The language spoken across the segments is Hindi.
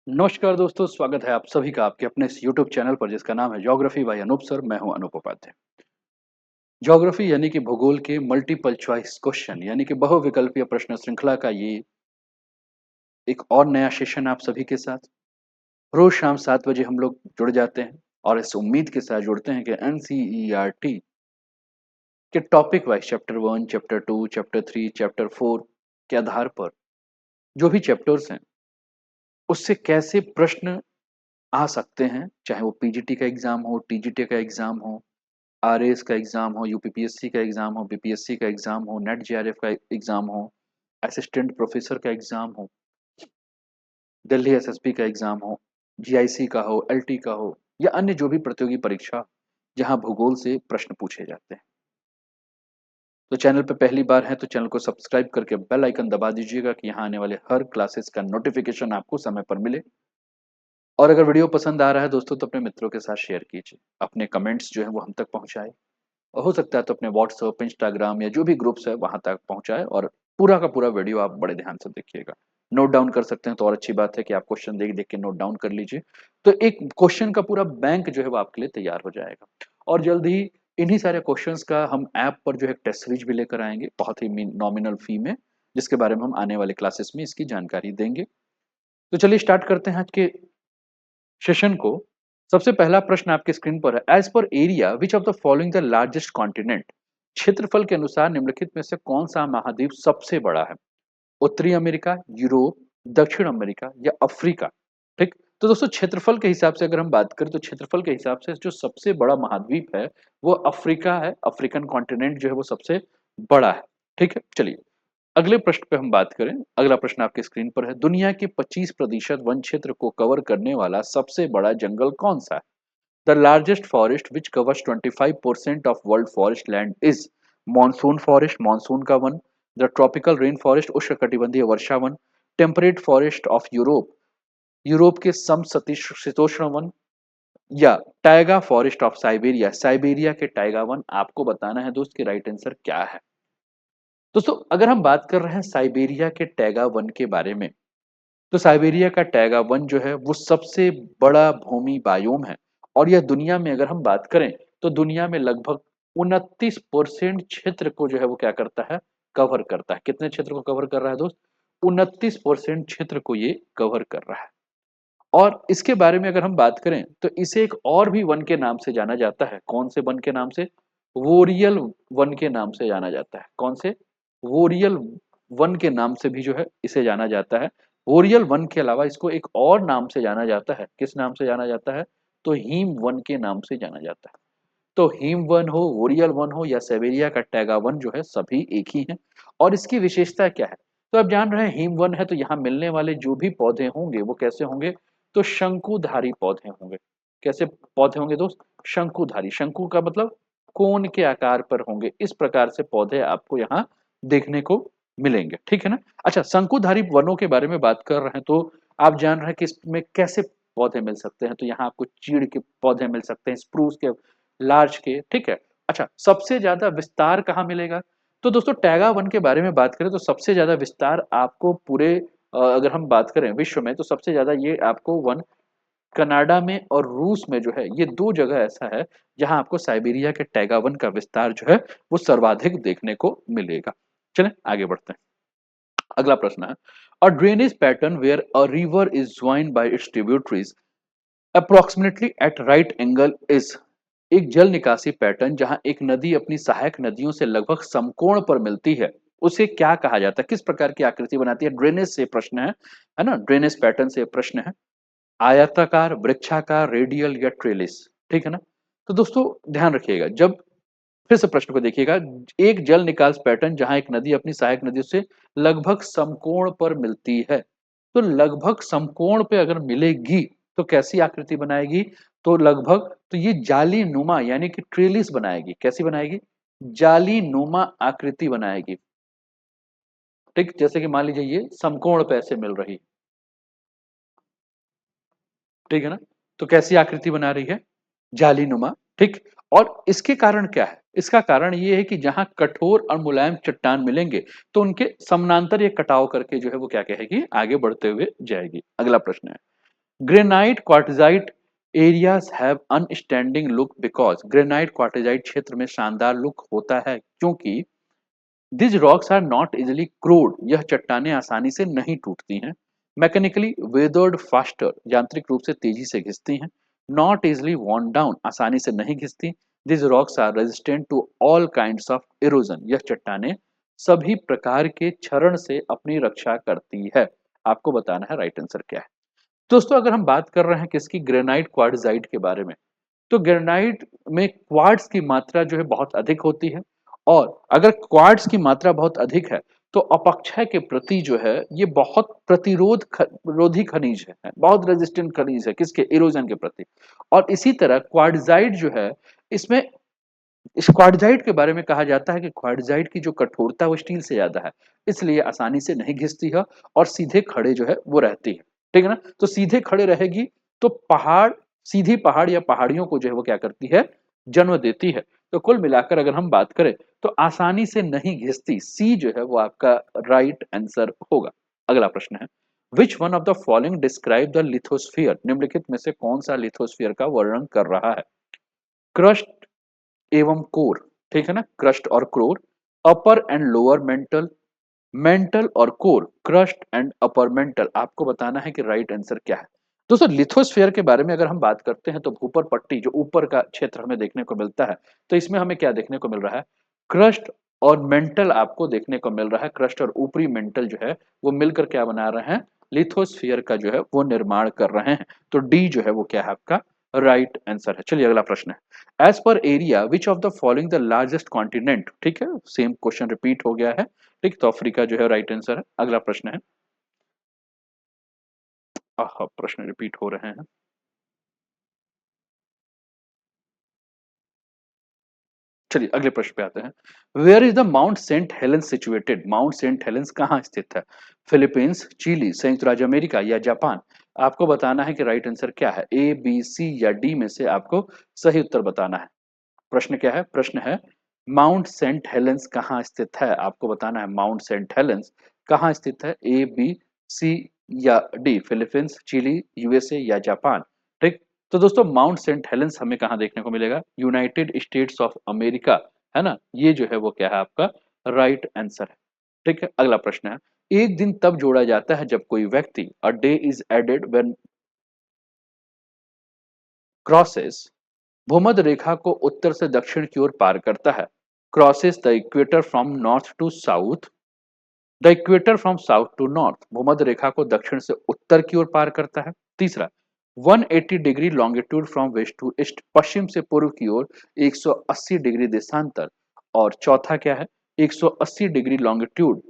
नमस्कार दोस्तों, स्वागत है आप सभी का आपके अपने इस यूट्यूब चैनल पर जिसका नाम है ज्योग्राफी बाय अनूप सर। मैं हूं अनूप उपाध्याय। ज्योग्राफी यानी कि भूगोल के मल्टीपल चॉइस क्वेश्चन यानी कि बहुविकल्पीय प्रश्न श्रृंखला का ये एक और नया सेशन आप सभी के साथ रोज शाम 7 बजे हम लोग जुड़ जाते हैं और इस उम्मीद के साथ जुड़ते हैं कि एनसीईआरटी के topic wise chapter 1, chapter 2, chapter 3, chapter 4 के आधार पर जो भी चैप्टर्स हैं उससे कैसे प्रश्न आ सकते हैं, चाहे वो पीजीटी का एग्जाम हो, टीजीटी का एग्जाम हो, आरएएस का एग्जाम हो, यूपीपीएससी का एग्जाम हो, बीपीएससी का एग्जाम हो, नेट जेआरएफ का एग्जाम हो, असिस्टेंट प्रोफेसर का एग्जाम हो, दिल्ली एसएसपी का एग्जाम हो, जीआईसी का हो, एलटी का हो या अन्य जो भी प्रतियोगी परीक्षा जहां भूगोल से प्रश्न पूछे जाते हैं। तो चैनल पे पहली बार है तो चैनल को सब्सक्राइब करके बेल आइकन दबा दीजिएगा कि यहाँ आने वाले हर क्लासेस का नोटिफिकेशन आपको समय पर मिले। और अगर वीडियो पसंद आ रहा है दोस्तों तो अपने मित्रों के साथ शेयर कीजिए, अपने कमेंट्स जो है वो हम तक पहुंचाए और हो सकता है तो अपने व्हाट्सएप, इंस्टाग्राम या जो भी ग्रुप्स है वहां तक पहुंचाए और पूरा का पूरा वीडियो आप बड़े ध्यान से देखिएगा। नोट डाउन कर सकते हैं तो और अच्छी बात है कि आप क्वेश्चन देख देख के नोट डाउन कर लीजिए। तो एक क्वेश्चन का पूरा बैंक जो है वो आपके लिए तैयार हो जाएगा। और जल्द ही इन्हीं सारे क्वेश्चंस का हम ऐप पर जो है टेस्ट सीरीज भी लेकर आएंगे बहुत ही नॉमिनल फी में, जिसके बारे में हम आने वाले क्लासेस में इसकी जानकारी देंगे। तो चलिए स्टार्ट करते हैं आज के सेशन को। सबसे पहला प्रश्न आपके स्क्रीन पर है, as per area which of the following the largest continent. क्षेत्रफल के अनुसार निम्नलिखित में से कौन सा महाद्वीप सबसे बड़ा है? उत्तरी अमेरिका, यूरोप, दक्षिण अमेरिका या अफ्रीका? ठीक। तो दोस्तों क्षेत्रफल के हिसाब से अगर हम बात करें तो क्षेत्रफल के हिसाब से जो सबसे बड़ा महाद्वीप है वो अफ्रीका है। अफ्रीकन कॉन्टिनेंट जो है वो सबसे बड़ा है। ठीक है, चलिए अगले प्रश्न पे हम बात करें। अगला प्रश्न आपके स्क्रीन पर है, दुनिया के 25% वन क्षेत्र को कवर करने वाला सबसे बड़ा जंगल कौन सा है? The largest forest which covers 25% of world forest land is monsoon forest, monsoon का वन। द ट्रॉपिकल रेन फॉरेस्ट, उष्णकटिबंधीय वर्षा वन। Temperate forest of Europe, Europe के समशीतोष्ण वन। या taiga forest of Siberia, Siberia के टाइगा वन। आपको बताना है दोस्त कि राइट आंसर क्या है। दोस्तों अगर हम बात कर रहे हैं साइबेरिया के टैगा वन के बारे में, तो साइबेरिया का टैगा वन जो है वो सबसे बड़ा भूमि बायोम है। और यह दुनिया में अगर हम बात करें तो दुनिया में लगभग 29% क्षेत्र को जो है वो क्या करता है, कवर करता है। कितने क्षेत्र को कवर कर रहा है दोस्त? 29% क्षेत्र को ये कवर कर रहा है। और इसके बारे में अगर हम बात करें तो इसे एक और भी वन के नाम से जाना जाता है। कौन से वन के नाम से? वोरियल वन के नाम से जाना जाता है। कौन से? वोरियल वन के नाम से भी जो है इसे जाना जाता है। वोरियल वन के अलावा इसको एक और नाम से जाना जाता है। किस नाम से जाना जाता है? तो हीम वन के नाम से जाना जाता है। तो हीम वन हो, वोरियल वन हो या साइबेरिया का टैगा वन जो है सभी एक ही हैं। और इसकी विशेषता क्या है? तो आप जान रहे हैं हीम वन है तो यहाँ मिलने वाले जो भी पौधे होंगे वो कैसे होंगे? तो शंकुधारी पौधे होंगे। कैसे पौधे होंगे दोस्त? शंकुधारी। शंकु का मतलब कोन के आकार पर होंगे। इस प्रकार से पौधे आपको यहाँ देखने को मिलेंगे। ठीक है ना? अच्छा, शंकुधारी वनों के बारे में बात कर रहे हैं तो आप जान रहे हैं कि इसमें कैसे पौधे मिल सकते हैं। तो यहाँ आपको चीड़ के पौधे मिल सकते हैं, स्प्रूस के, लार्ज के। ठीक है। अच्छा, सबसे ज्यादा विस्तार कहाँ मिलेगा? तो दोस्तों टैगा वन के बारे में बात करें तो सबसे ज्यादा विस्तार आपको पूरे अगर हम बात करें विश्व में तो सबसे ज्यादा ये आपको वन कनाडा में और रूस में जो है, ये दो जगह ऐसा है जहां आपको साइबेरिया के टैगा वन का विस्तार जो है वो सर्वाधिक देखने को मिलेगा। चलें आगे बढ़ते हैं। अगला प्रश्न है, a drainage pattern where a river is joined by its tributaries approximately at right angle is. एक जल निकासी पैटर्न जहां एक नदी अपनी सहायक नदियों से लगभग समकोण पर मिलती है उसे क्या कहा जाता है? किस प्रकार की आकृति बनाती है? ड्रेनेज से प्रश्न है ना, ड्रेनेज पैटर्न से प्रश्न है। आयताकार, वृक्षाकार, रेडियल या ट्रेलिस। ठीक है ना? तो दोस्तों ध्यान रखिएगा, जब फिर से प्रश्न को देखिएगा, एक जल निकास पैटर्न जहां एक नदी अपनी सहायक नदियों से लगभग समकोण पर मिलती है। तो लगभग समकोण पे अगर मिलेगी तो कैसी आकृति बनाएगी? तो लगभग तो ये जाली नुमा यानी कि ट्रेलिस बनाएगी। कैसी बनाएगी? जाली नुमा आकृति बनाएगी। ठीक, जैसे कि मान लीजिए ये समकोण पे ऐसे मिल रही। ठीक है ना? तो कैसी आकृति बना रही है? जालीनुमा। ठीक। और इसके कारण क्या है? इसका कारण ये है कि जहां कठोर और मुलायम चट्टान मिलेंगे तो उनके समानांतर ये कटाव करके जो है वो क्या कहेगी, आगे बढ़ते हुए जाएगी। अगला प्रश्न है, granite quartzite areas have outstanding look because granite quartzite क्षेत्र में शानदार लुक होता है क्योंकि these rocks are not easily crude, यह चट्टानें आसानी से नहीं टूटती हैं। मैकेनिकली वेदर्ड फास्टर, यांत्रिक रूप से तेजी से घिसती हैं। नॉट इजिली worn डाउन, आसानी से नहीं घिसती। These rocks are resistant to all kinds of erosion, यह चट्टानें सभी प्रकार के क्षरण से अपनी रक्षा करती है। आपको बताना है राइट आंसर क्या है। दोस्तों अगर हम बात कर रहे हैं किसकी, ग्रेनाइट क्वार्टजाइट के बारे में, तो ग्रेनाइट में क्वार्ट्ज की मात्रा जो है बहुत अधिक होती है, और अगर क्वार्ट्ज की मात्रा बहुत अधिक है तो अपक्षय के प्रति जो है ये बहुत रोधी खनिज है, बहुत रेजिस्टेंट खनिज है किसके, इरोजन के प्रति। और इसी तरह क्वार्टजाइट जो है, इसमें इस क्वार्टजाइट के बारे में कहा जाता है कि क्वार्टजाइट की जो कठोरता है वो स्टील से ज्यादा है, इसलिए आसानी से नहीं घिसती है और सीधे खड़े जो है वो रहती है। ठीक है ना, तो सीधे खड़े रहेगी तो पहाड़, सीधी पहाड़ या पहाड़ियों को जो है वो क्या करती है, जन्म देती है। तो कुल मिलाकर अगर हम बात करें तो आसानी से नहीं घिसती, सी जो है वो आपका राइट आंसर होगा। अगला प्रश्न है, which one of the following describe the lithosphere, निम्नलिखित में से कौन सा लिथोस्फियर का वर्णन कर रहा है। क्रस्ट एवं कोर, ठीक है ना, क्रस्ट और core, upper and lower mantle, mantle और core, crust and upper mantle. आपको बताना है कि राइट आंसर क्या है। दोस्तों लिथोस्फीयर के बारे में अगर हम बात करते हैं तो भूपर पट्टी जो ऊपर का क्षेत्र हमें देखने को मिलता है, तो इसमें हमें क्या देखने को मिल रहा है, क्रस्ट और मेंटल आपको देखने को मिल रहा है। क्रस्ट और ऊपरी मेंटल जो है वो मिलकर क्या बना रहे हैं, लिथोस्फीयर का जो है वो निर्माण कर रहे हैं। तो डी जो है वो क्या है आपका राइट आंसर है। चलिए अगला प्रश्न है, as per area which of the following the largest continent, ठीक है, सेम क्वेश्चन रिपीट हो गया है। ठीक, तो अफ्रीका जो है राइट आंसर है। अगला प्रश्न है, प्रश्न रिपीट हो रहे हैं। चलिए अगले प्रश्न पे आते हैं, where is the Mount Saint Helens situated, Mount Saint Helens कहाँ स्थित है, फिलीपींस, चिली, संयुक्त राज्य अमेरिका या जापान। आपको बताना है कि राइट आंसर क्या है, ए बी सी या डी में से आपको सही उत्तर बताना है। प्रश्न क्या है, प्रश्न है माउंट सेंट हेलेंस कहाँ स्थित है। आपको बताना है माउंट सेंट हेलेंस कहाँ स्थित है, ए बी सी या डी, फिलीपींस, चिली, यूएसए या जापान। ठीक, तो दोस्तों माउंट सेंट हेलेंस हमें कहाँ देखने को मिलेगा, यूनाइटेड स्टेट्स ऑफ अमेरिका, है ना, ये जो है वो क्या है आपका राइट आंसर है। ठीक है, अगला प्रश्न है, एक दिन तब जोड़ा जाता है जब कोई व्यक्ति, a day is added when crosses, भूमध्य रेखा को उत्तर से दक्षिण की ओर पार करता है, crosses the equator from north to south, the equator from south to north, भूमध्य रेखा को दक्षिण से उत्तर की ओर पार करता है। तीसरा, 180 degree longitude from west to east, पश्चिम से पूर्व की ओर 180 डिग्री देशांतर। और चौथा क्या है, 180 degree longitude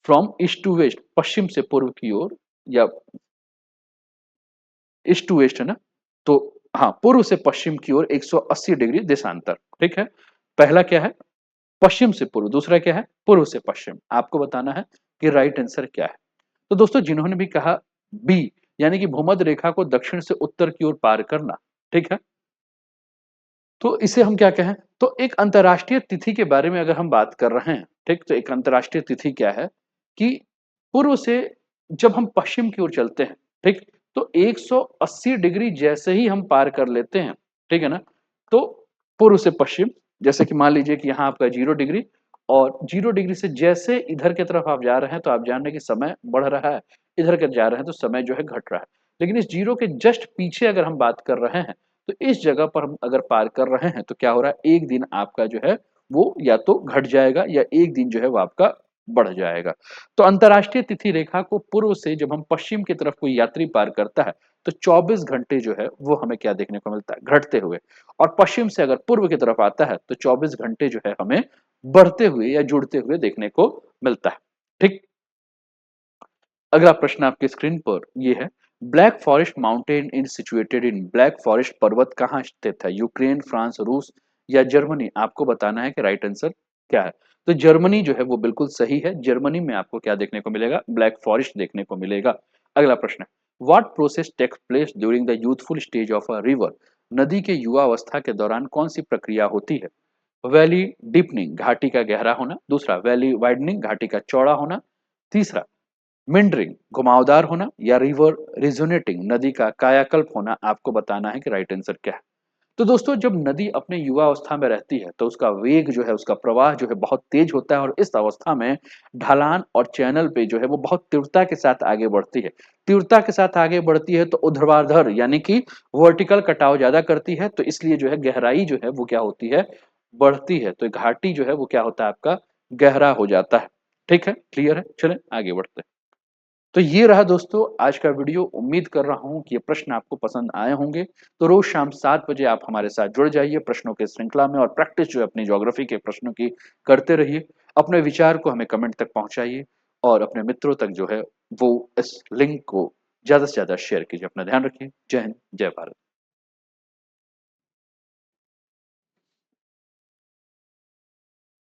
from east to west, पश्चिम से पूर्व की ओर, या ईस्ट टू वेस्ट है ना, तो हाँ पूर्व से पश्चिम की ओर 180 डिग्री देशांतर। ठीक है, पहला क्या है, पश्चिम से पूर्व, दूसरा क्या है, पूर्व से पश्चिम। आपको बताना है कि राइट आंसर क्या है। तो दोस्तों जिन्होंने भी कहा बी, यानी कि भूमध्य रेखा को दक्षिण से उत्तर की ओर पार करना, ठीक है, तो इसे हम क्या कहें, तो एक अंतर्राष्ट्रीय तिथि के बारे में अगर हम बात कर रहे हैं, ठीक, तो एक अंतर्राष्ट्रीय तिथि क्या है कि पूर्व से जब हम पश्चिम की ओर चलते हैं, ठीक, तो 180 डिग्री जैसे ही हम पार कर लेते हैं, ठीक है ना, तो पूर्व से पश्चिम, जैसे कि मान लीजिए कि यहाँ आपका 0 डिग्री, और 0 डिग्री से जैसे इधर की तरफ आप जा रहे हैं तो आप जान रहे हैं कि समय बढ़ रहा है, इधर के जा रहे हैं तो समय जो है घट रहा है। लेकिन इस जीरो के जस्ट पीछे अगर हम बात कर रहे हैं, तो इस जगह पर हम अगर पार कर रहे हैं तो क्या हो रहा है, एक दिन आपका जो है वो या तो घट जाएगा या एक दिन जो है वो आपका बढ़ जाएगा। तो अंतरराष्ट्रीय तिथि रेखा को पूर्व से जब हम पश्चिम की तरफ कोई यात्री पार करता है तो 24 घंटे जो है वो हमें क्या देखने को मिलता है, घटते हुए। और पश्चिम से अगर पूर्व की तरफ आता है तो 24 घंटे जो है हमें बढ़ते हुए या जुड़ते हुए देखने को मिलता है। ठीक, अगला प्रश्न आपके स्क्रीन पर ये है, black forest mountain in situated in, black forest पर्वत कहाँ स्थित है, यूक्रेन, फ्रांस, रूस या जर्मनी। आपको बताना है कि राइट आंसर क्या है। तो जर्मनी जो है वो बिल्कुल सही है, जर्मनी में आपको क्या देखने को मिलेगा, ब्लैक फॉरेस्ट देखने को मिलेगा। अगला प्रश्न है, what process takes place during the youthful stage of a river, नदी के युवा अवस्था के दौरान कौन सी प्रक्रिया होती है, वैली डीपनिंग, घाटी का गहरा होना, दूसरा वैली वाइडनिंग, घाटी का चौड़ा होना, तीसरा मिंडरिंग, घुमावदार होना, या रिवर रिजोनेटिंग नदी का कायाकल्प होना आपको बताना है कि राइट आंसर क्या है। तो दोस्तों जब नदी अपने युवा अवस्था में रहती है तो उसका वेग जो है, उसका प्रवाह जो है बहुत तेज होता है और इस अवस्था में ढलान और चैनल पे जो है वो बहुत तीव्रता के साथ आगे बढ़ती है। तीव्रता के साथ आगे बढ़ती है तो ऊर्ध्वाधर यानी कि वर्टिकल कटाव ज्यादा करती है, तो इसलिए जो है गहराई जो है वो क्या होती है, बढ़ती है। तो घाटी जो है वो क्या होता है आपका, गहरा हो जाता है। ठीक है, क्लियर है, चलें आगे बढ़ते हैं। तो ये रहा दोस्तों आज का वीडियो। उम्मीद कर रहा हूं कि ये प्रश्न आपको पसंद आए होंगे। तो रोज शाम 7 बजे आप हमारे साथ जुड़ जाइए प्रश्नों के श्रृंखला में और प्रैक्टिस जो है अपनी ज्योग्राफी के प्रश्नों की करते रहिए। अपने विचार को हमें कमेंट तक पहुंचाइए और अपने मित्रों तक जो है वो इस लिंक को ज्यादा से ज्यादा शेयर कीजिए। अपना ध्यान रखिए। जय हिंद, जय भारत।